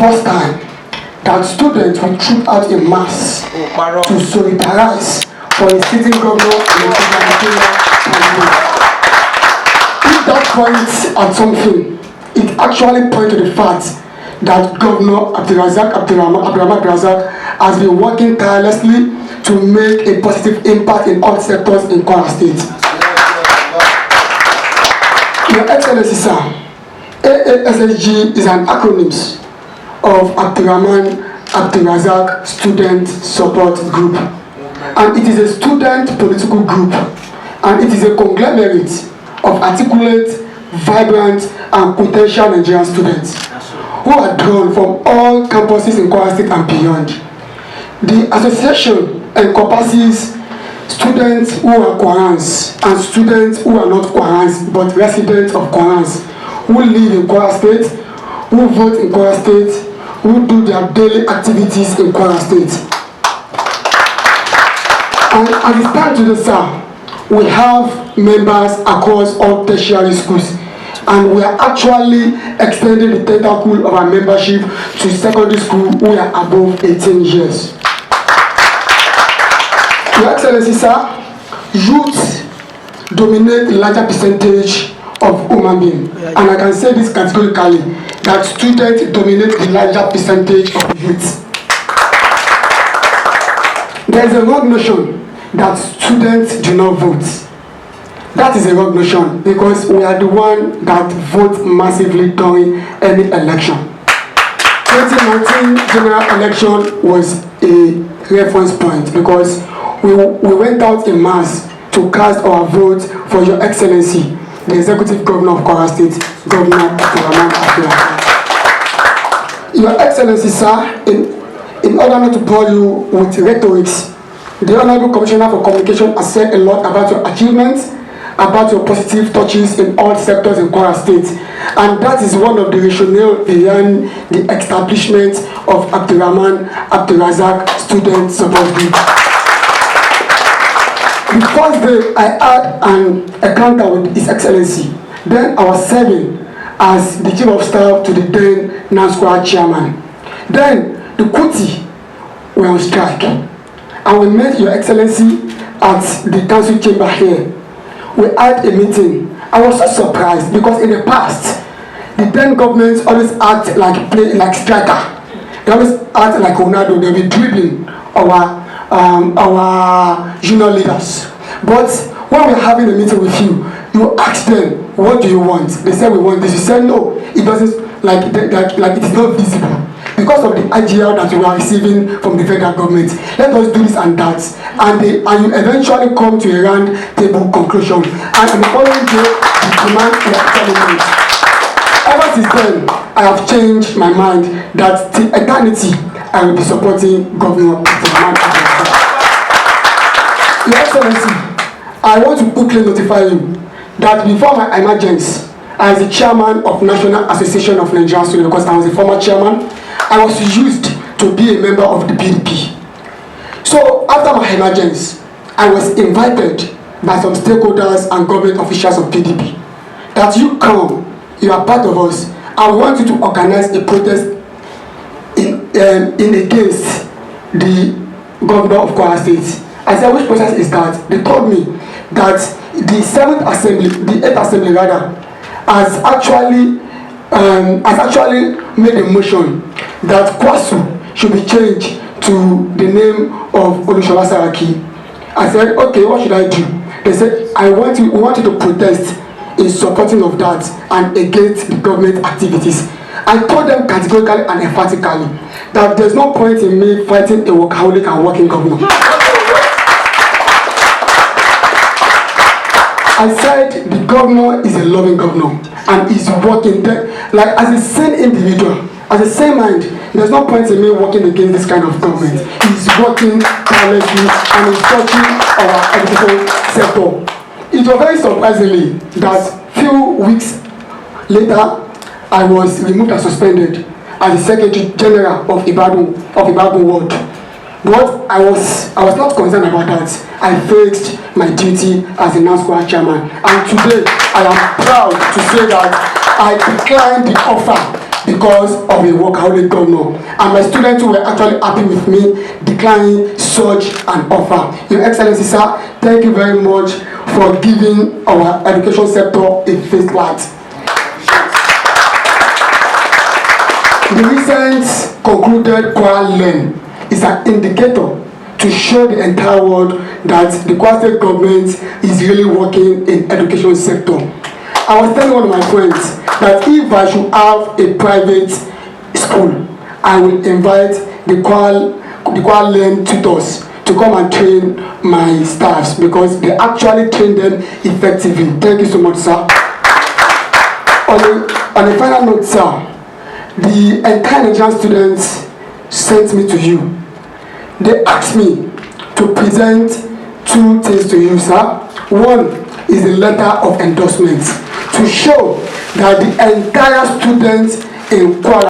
first time that students will troop out in mass to solidarize for a sitting governor and a gubernatorial candidate. If that points at something, it actually points to the fact that Governor Abdulrazak has been working tirelessly to make a positive impact in all sectors in Kwara State. Your Excellency, sir, AASSG is an acronym of Abdulrazak Student Support Group, and it is a student political group, and it is a conglomerate of articulate, vibrant, and potential Nigerian students who are drawn from all campuses in Kwara State and beyond. The association encompasses students who are Kwarans and students who are not Kwarans but residents of Kwarans, who live in Kwara State, who vote in Kwara State, who do their daily activities in Kwara State. And at the start to the sir, we have members across all tertiary schools, and we are actually extending the tentacle of our membership to secondary school who are above 18 years. Your Excellency, sir, youth dominate a larger percentage of human beings, and I can say this categorically, that students dominate the larger percentage of youth. There is a wrong notion that students do not vote. That is a wrong notion, because we are the one that vote massively during any election. 2019 general election was a reference point because we went out in mass to cast our vote for Your Excellency, the Executive Governor of Kwara State, Governor Salami. Your Excellency, sir, in order not to bore you with rhetorics, the Honorable Commissioner for Communication has said a lot about your achievements, about your positive touches in all sectors in Kwara State, and that is one of the rationale behind the establishment of Abdulrazak Student Support Group. The first day I had an encounter with His Excellency, then I was serving as the Chief of Staff to the then NASQUA Chairman. Then the Kuti were on strike, and we met Your Excellency at the council chamber here. We had a meeting. I was so surprised because in the past, the then government always act like striker. They always act like Ronaldo. They'll be dribbling our junior leaders. But when we're having a meeting with you, you ask them, what do you want? They say we want this. You say no, it doesn't, like it is not visible. Because of the IGL that we are receiving from the federal government, let us do this and that, and you eventually come to a round table conclusion. And the following day, the demand is terminated. Ever since then, I have changed my mind that till eternity, I will be supporting Governor Salami. Your Excellency, I want to quickly notify you that before my emergence as the chairman of National Association of Nigerian Students, because I was a former chairman, I was used to be a member of the PDP. So after my emergence, I was invited by some stakeholders and government officials of PDP that you come, you are part of us, and we want you to organize a protest in against the governor of Kwara State. I said, which process is that? They told me that the 8th assembly rather, has actually made a motion that Kwasu should be changed to the name of Olushola Saraki. I said, okay, what should I do? They said, we want you to protest in supporting of that and against the government activities. I told them categorically and emphatically that there's no point in me fighting a workaholic and working governor. I said the governor is a loving governor and is working there, like as a sane individual, as a sane mind. There's no point in me working against this kind of government. He's working tirelessly and is touching our education sector. It was very surprisingly that few weeks later, I was removed and suspended as the Secretary General of Ibadan Ward. But I was not concerned about that. I faced my duty as a NASQUA chairman. And today, I am proud to say that I declined the offer because of a workaholic governor. And my students were actually happy with me declining such an offer. Your Excellency, sir, thank you very much for giving our education sector a face light. The recent concluded Kwra Learn is an indicator to show the entire world that the Kwara State government is really working in education sector. I was telling one of my friends that if I should have a private school, I will invite the Kwra Learn tutors to come and train my staffs because they actually train them effectively. Thank you so much, sir. On a final note, sir, the entire Nigerian students sent me to you. They asked me to present two things to you, sir. One is a letter of endorsement to show that the entire students in Kwara